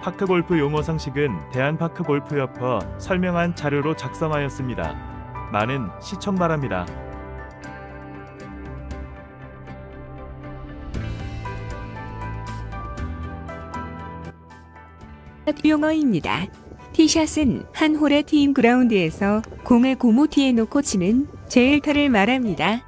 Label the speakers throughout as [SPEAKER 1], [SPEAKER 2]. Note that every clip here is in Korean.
[SPEAKER 1] 파크골프 용어 상식은 대한파크골프협회 설명한 자료로 작성하였습니다. 많은 시청 바랍니다.
[SPEAKER 2] 용어입니다. 티샷은 한 홀의 팀 그라운드에서 공을 고무티에 놓고 치는 제일터를 말합니다.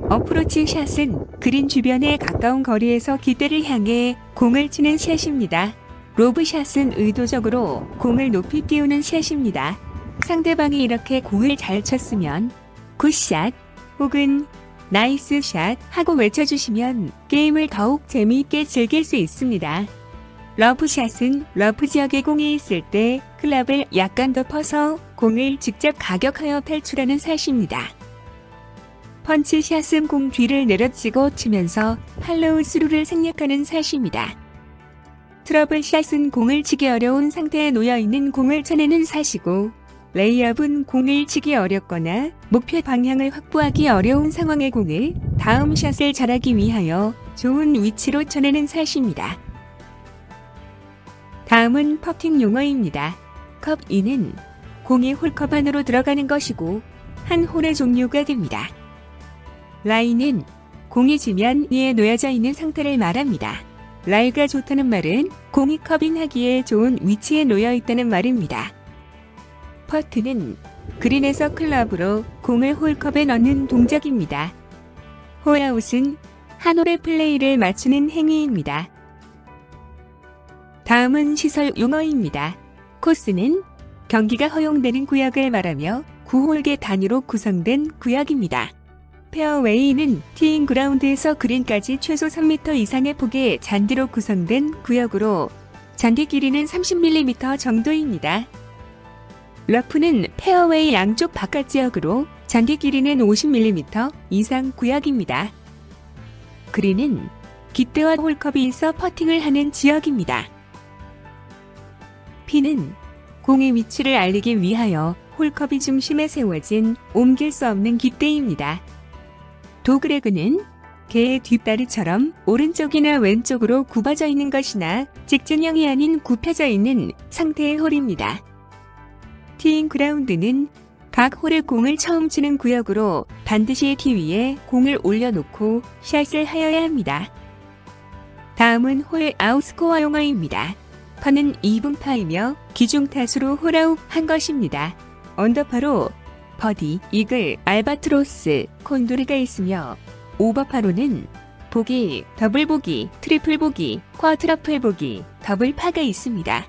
[SPEAKER 2] 어프로치 샷은 그린 주변에 가까운 거리에서 깃대를 향해 공을 치는 샷입니다. 로브샷은 의도적으로 공을 높이 띄우는 샷입니다. 상대방이 이렇게 공을 잘 쳤으면 굿샷 혹은 나이스 샷 하고 외쳐주시면 게임을 더욱 재미있게 즐길 수 있습니다. 러프샷은 러프 지역에 공이 있을 때 클럽을 약간 덮어서 공을 직접 가격하여 탈출하는 샷입니다. 펀치샷은 공 뒤를 내려치고 치면서 팔로우 스루를 생략하는 샷입니다. 트러블샷은 공을 치기 어려운 상태에 놓여있는 공을 쳐내는 샷이고, 레이업은 공을 치기 어렵거나 목표 방향을 확보하기 어려운 상황의 공을 다음 샷을 잘하기 위하여 좋은 위치로 쳐내는 샷입니다. 다음은 퍼팅 용어입니다. 컵인은 공이 홀컵 안으로 들어가는 것이고 한 홀의 종류가 됩니다. 라이는 공이 지면 위에 놓여져 있는 상태를 말합니다. 라이가 좋다는 말은 공이 컵인하기에 좋은 위치에 놓여 있다는 말입니다. 퍼트는 그린에서 클럽으로 공을 홀컵에 넣는 동작입니다. 홀아웃은 한 홀의 플레이를 맞추는 행위입니다. 다음은 시설 용어입니다. 코스는 경기가 허용되는 구역을 말하며 9홀개 단위로 구성된 구역입니다. 페어웨이는 티잉 그라운드에서 그린까지 최소 3m 이상의 폭의 잔디로 구성된 구역으로 잔디 길이는 30mm 정도입니다. 러프는 페어웨이 양쪽 바깥 지역으로 잔디 길이는 50mm 이상 구역입니다. 그린은 깃대와 홀컵이 있어 퍼팅을 하는 지역입니다. 핀은 공의 위치를 알리기 위하여 홀컵이 중심에 세워진 옮길 수 없는 깃대입니다. 도그레그는 개의 뒷다리처럼 오른쪽이나 왼쪽으로 굽어져 있는 것이나 직진형이 아닌 굽혀져 있는 상태의 홀입니다. 티잉 그라운드는 각 홀의 공을 처음 치는 구역으로 반드시 티 위에 공을 올려놓고 샷을 하여야 합니다. 다음은 홀 아웃스코어 용어입니다. 파는 2분파이며 기중타수로 홀아웃 한 것입니다. 언더파로 버디, 이글, 알바트로스, 콘도르가 있으며 오버파로는 보기, 더블 보기, 트리플 보기, 쿼드러플 보기, 더블 파가 있습니다.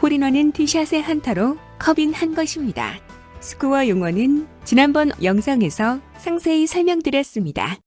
[SPEAKER 2] 홀인원은 티샷의 한타로 컵인 한 것입니다. 스코어 용어는 지난번 영상에서 상세히 설명드렸습니다.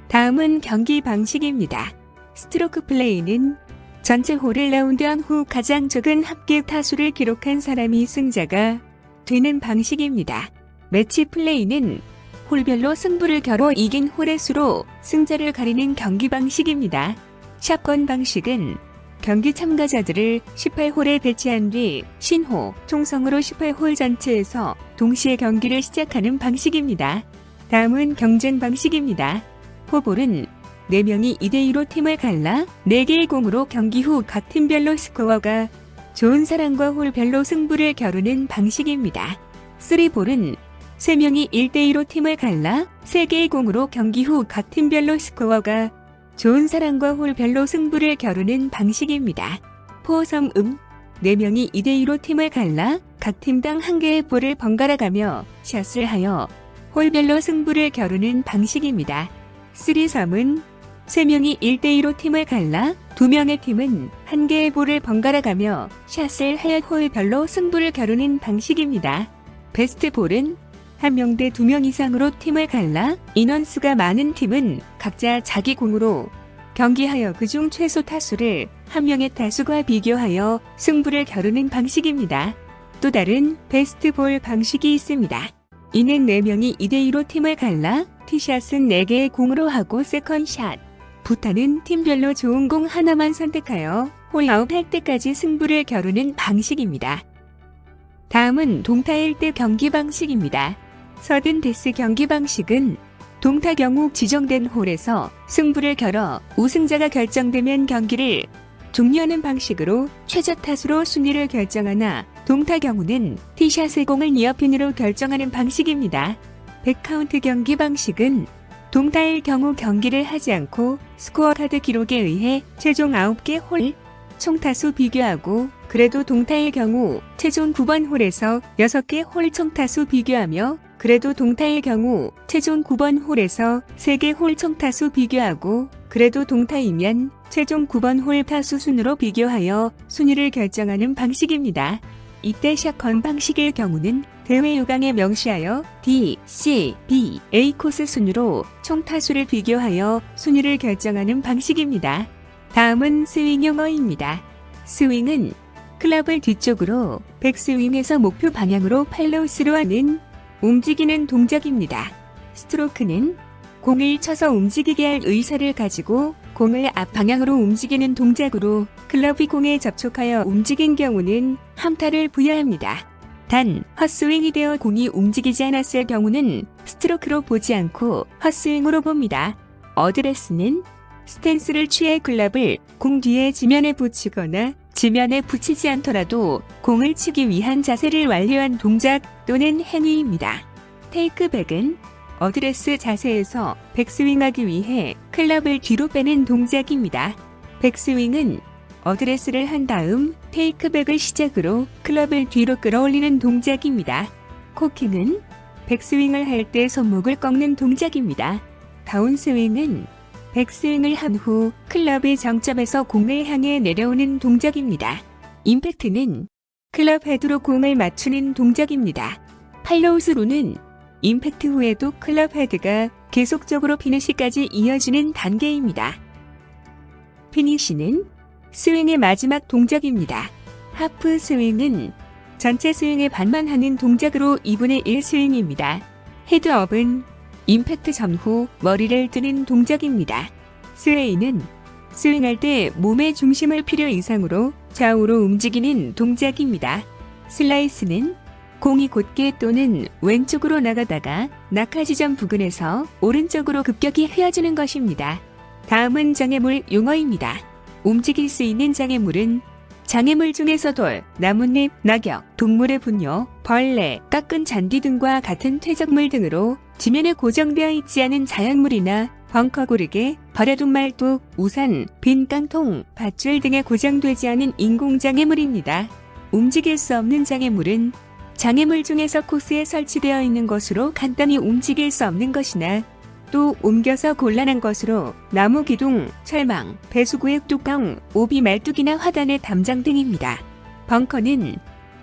[SPEAKER 2] 다음은 경기 방식입니다. 스트로크 플레이는 전체 홀을 라운드한 후 가장 적은 합계 타수를 기록한 사람이 승자가 되는 방식입니다. 매치 플레이는 홀별로 승부를 겨뤄 이긴 홀의 수로 승자를 가리는 경기 방식입니다. 샷건 방식은 경기 참가자들을 18홀에 배치한 뒤 신호, 총성으로 18홀 전체에서 동시에 경기를 시작하는 방식입니다. 다음은 경쟁 방식입니다. 호볼은 4명이 2대2로 팀을 갈라 4개의 공으로 경기 후 각 팀별로 스코어가 좋은 사람과 홀별로 승부를 겨루는 방식입니다. 3볼은 3명이 1대2로 팀을 갈라 3개의 공으로 경기 후 각 팀별로 스코어가 좋은 사람과 홀별로 승부를 겨루는 방식입니다. 4섬은 4명이 2대2로 팀을 갈라 각 팀당 1개의 볼을 번갈아 가며 샷을 하여 홀별로 승부를 겨루는 방식입니다. 3섬은 3명이 1대2로 팀을 갈라 2명의 팀은 1개의 볼을 번갈아 가며 샷을 하여 홀별로 승부를 겨루는 방식입니다. 베스트 볼은 1명 대 2명 이상으로 팀을 갈라 인원수가 많은 팀은 각자 자기 공으로 경기하여 그중 최소 타수를 한 명의 타수과 비교하여 승부를 겨루는 방식입니다. 또 다른 베스트 볼 방식이 있습니다. 이는 4명이 2대2로 팀을 갈라 티샷은 4개의 공으로 하고 세컨샷, 부타는 팀별로 좋은 공 하나만 선택하여 홀아웃 할 때까지 승부를 겨루는 방식입니다. 다음은 동타 1대 경기 방식입니다. 서든 데스 경기 방식은 동타 경우 지정된 홀에서 승부를 겨뤄 우승자가 결정되면 경기를 종료하는 방식으로 최저 타수로 순위를 결정하나 동타 경우는 티샷의 공을 니어핀으로 결정하는 방식입니다. 100카운트 경기 방식은 동타일 경우 경기를 하지 않고 스코어 카드 기록에 의해 최종 9개 홀 총타수 비교하고 그래도 동타일 경우 최종 9번 홀에서 6개 홀 총타수 비교하며 그래도 동타일 경우 최종 9번 홀에서 3개 홀 총타수 비교하고 그래도 동타이면 최종 9번 홀 타수 순으로 비교하여 순위를 결정하는 방식입니다. 이때 샷건 방식의 경우는 대회 요강에 명시하여 D, C, B, A 코스 순으로 총 타수를 비교하여 순위를 결정하는 방식입니다. 다음은 스윙 용어입니다. 스윙은 클럽을 뒤쪽으로 백스윙에서 목표 방향으로 팔로우스로 하는 움직이는 동작입니다. 스트로크는 공을 쳐서 움직이게 할 의사를 가지고 공을 앞방향으로 움직이는 동작으로 클럽이 공에 접촉하여 움직인 경우는 함타를 부여합니다. 단, 헛스윙이 되어 공이 움직이지 않았을 경우는 스트로크로 보지 않고 헛스윙으로 봅니다. 어드레스는 스탠스를 취해 클럽을 공 뒤에 지면에 붙이거나 지면에 붙이지 않더라도 공을 치기 위한 자세를 완료한 동작 또는 행위입니다. 테이크백은 어드레스 자세에서 백스윙하기 위해 클럽을 뒤로 빼는 동작입니다. 백스윙은 어드레스를 한 다음 테이크백을 시작으로 클럽을 뒤로 끌어올리는 동작입니다. 코킹은 백스윙을 할 때 손목을 꺾는 동작입니다. 다운스윙은 백스윙을 한 후 클럽의 정점에서 공을 향해 내려오는 동작입니다. 임팩트는 클럽 헤드로 공을 맞추는 동작입니다. 팔로우스루는 임팩트 후에도 클럽 헤드가 계속적으로 피니시까지 이어지는 단계입니다. 피니시는 스윙의 마지막 동작입니다. 하프 스윙은 전체 스윙의 반만 하는 동작으로 2분의 1 스윙입니다. 헤드업은 임팩트 전후 머리를 드는 동작입니다. 스웨이는 스윙할 때 몸의 중심을 필요 이상으로 좌우로 움직이는 동작입니다. 슬라이스는 공이 곧게 또는 왼쪽으로 나가다가 낙하 지점 부근에서 오른쪽으로 급격히 휘어지는 것입니다. 다음은 장애물 용어입니다. 움직일 수 있는 장애물은 장애물 중에서 돌, 나뭇잎, 낙엽, 동물의 분뇨, 벌레, 깎은 잔디 등과 같은 퇴적물 등으로 지면에 고정되어 있지 않은 자연물이나 벙커 고르게, 버려둔 말뚝, 우산, 빈 깡통, 밧줄 등에 고정되지 않은 인공장애물입니다. 움직일 수 없는 장애물은 장애물 중에서 코스에 설치되어 있는 것으로 간단히 움직일 수 없는 것이나 또 옮겨서 곤란한 것으로 나무 기둥, 철망, 배수구의 뚜껑, 오비 말뚝이나 화단의 담장 등입니다. 벙커는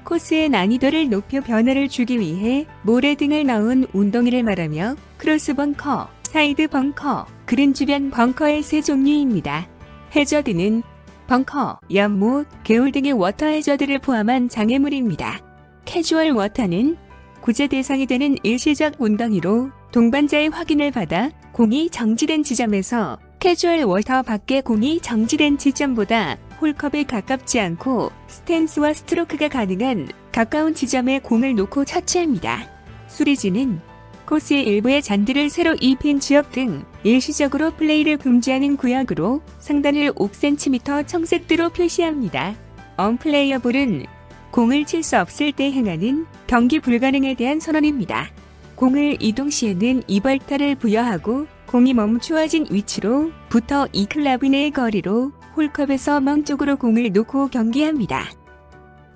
[SPEAKER 2] 코스의 난이도를 높여 변화를 주기 위해 모래 등을 넣은 운동이를 말하며 크로스 벙커, 사이드 벙커, 그린 주변 벙커의 세 종류입니다. 해저드는 벙커, 연못, 개울 등의 워터 해저드를 포함한 장애물입니다. 캐주얼 워터는 구제 대상이 되는 일시적 운동이로 동반자의 확인을 받아 공이 정지된 지점에서 캐주얼 워터 밖의 공이 정지된 지점보다 홀컵에 가깝지 않고 스탠스와 스트로크가 가능한 가까운 지점에 공을 놓고 처치합니다. 수리지는 코스의 일부의 잔디를 새로 입힌 지역 등 일시적으로 플레이를 금지하는 구역으로 상단을 5cm 청색도로 표시합니다. 언플레이어블은 공을 칠 수 없을 때 행하는 경기 불가능에 대한 선언입니다. 공을 이동 시에는 2벌타를 부여하고 공이 멈추어진 위치로 부터 2클럽 이내의 거리로 홀컵에서 멍 쪽으로 공을 놓고 경기합니다.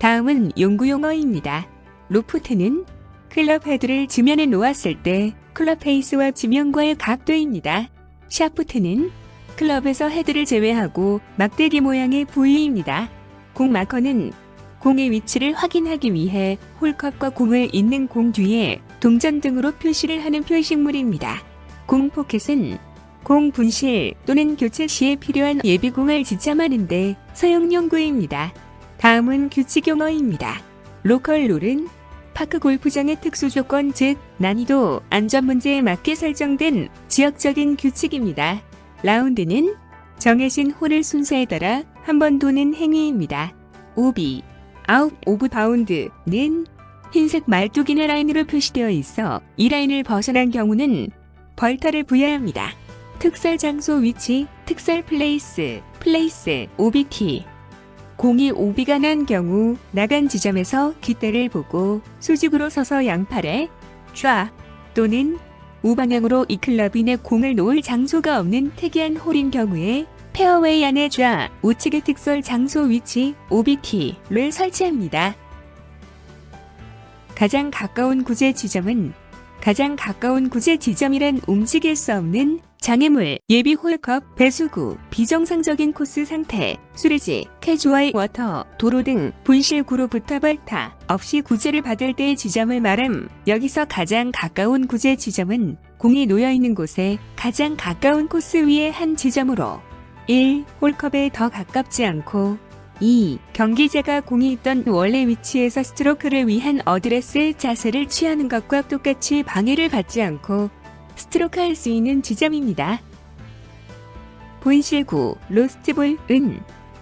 [SPEAKER 2] 다음은 용구 용어입니다. 로프트는 클럽 헤드를 지면에 놓았을 때 클럽 페이스와 지면과의 각도입니다. 샤프트는 클럽에서 헤드를 제외하고 막대기 모양의 부위입니다. 공 마커는 공의 위치를 확인하기 위해 홀컵과 공을 잇는 공 뒤에 동전 등으로 표시를 하는 표식물입니다. 공 포켓은 공 분실 또는 교체 시에 필요한 예비공을 지참하는데 사용 용구입니다. 다음은 규칙 용어입니다. 로컬 룰은 파크 골프장의 특수 조건 즉 난이도, 안전 문제에 맞게 설정된 지역적인 규칙입니다. 라운드는 정해진 홀을 순서에 따라 한 번 도는 행위입니다. 오비, 아웃 오브 바운드는 흰색 말뚝이나 라인으로 표시되어 있어 이 라인을 벗어난 경우는 벌타를 부여합니다. 특설 장소 위치, 특설 플레이스, OBT. 공이 오비가 난 경우 나간 지점에서 깃대를 보고 수직으로 서서 양팔에 좌 또는 우방향으로 이 클럽이 내 공을 놓을 장소가 없는 특이한 홀인 경우에 페어웨이 안에 좌 우측의 특설 장소 위치 OBT를 설치합니다. 가장 가까운 구제 지점은 가장 가까운 구제 지점이란 움직일 수 없는 장애물, 예비 홀컵, 배수구, 비정상적인 코스 상태, 수리지, 캐주얼 워터, 도로 등 분실구로부터 발타 없이 구제를 받을 때의 지점을 말함. 여기서 가장 가까운 구제 지점은 공이 놓여있는 곳에 가장 가까운 코스 위의 한 지점으로 1. 홀컵에 더 가깝지 않고 2. 경기자가 공이 있던 원래 위치에서 스트로크를 위한 어드레스의 자세를 취하는 것과 똑같이 방해를 받지 않고 스트로크할 수 있는 지점입니다. 분실구, 로스트볼은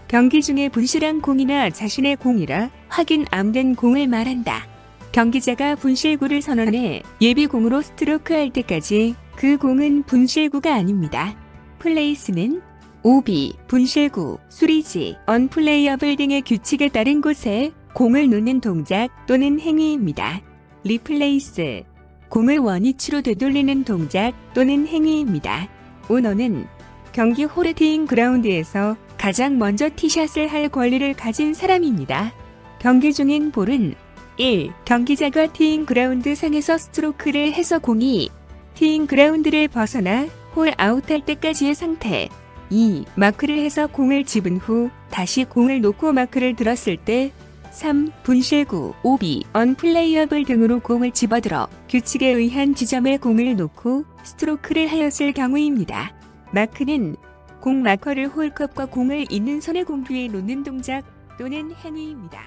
[SPEAKER 2] 경기 중에 분실한 공이나 자신의 공이라 확인 안 된 공을 말한다. 경기자가 분실구를 선언해 예비공으로 스트로크할 때까지 그 공은 분실구가 아닙니다. 플레이스는 오비, 분실구, 수리지, 언플레이어블 등의 규칙에 따른 곳에 공을 놓는 동작 또는 행위입니다. 리플레이스, 공을 원위치로 되돌리는 동작 또는 행위입니다. 오너는 경기 홀의 티잉 그라운드에서 가장 먼저 티샷을 할 권리를 가진 사람입니다. 경기 중인 볼은 1. 경기자가 티잉 그라운드 상에서 스트로크를 해서 공이 티잉 그라운드를 벗어나 홀 아웃할 때까지의 상태. 2. 마크를 해서 공을 집은 후 다시 공을 놓고 마크를 들었을 때. 3. 분실구, 오비, 언플레이어블 등으로 공을 집어들어 규칙에 의한 지점에 공을 놓고 스트로크를 하였을 경우입니다. 마크는 공 마커를 홀컵과 공을 있는 선의 공기에 놓는 동작 또는 행위입니다.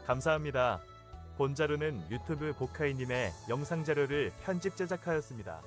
[SPEAKER 1] 감사합니다. 본 자료는 유튜브 보카이님의 영상 자료를 편집 제작하였습니다.